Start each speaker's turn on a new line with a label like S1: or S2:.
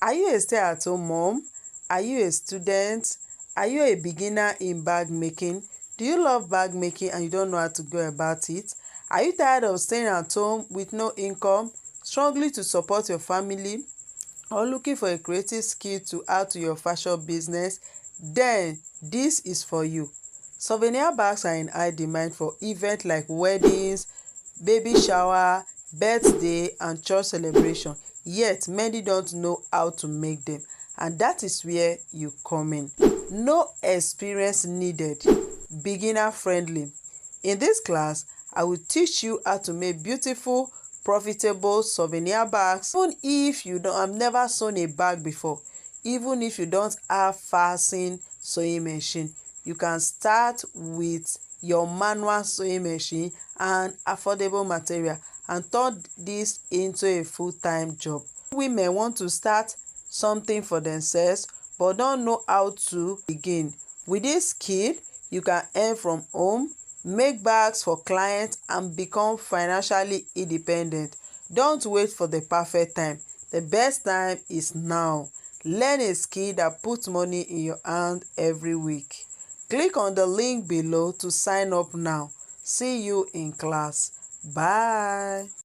S1: Are you a stay-at-home mom? Are you a student? Are you a beginner in bag making? Do you love bag making and you don't know how to go about it? Are you tired of staying at home with no income, struggling to support your family, or looking for a creative skill to add to your fashion business? Then this is for you. Souvenir bags are in high demand for events like weddings, baby shower, birthday, and church celebration. Yet many don't know how to make them, and that is where you come in. No experience needed, beginner friendly. In this class, I will teach you how to make beautiful, profitable souvenir bags. Even if you don't have never sewn a bag before, even if you don't have fasten sewing machine, you can start with your manual sewing machine and affordable material and turn this into a full-time job. Women want to start something for themselves but don't know how to begin. With this skill, you can earn from home, make bags for clients, and become financially independent. Don't wait for the perfect time. The best time is now. Learn a skill that puts money in your hand every week. Click on the link below to sign up now. See you in class. Bye.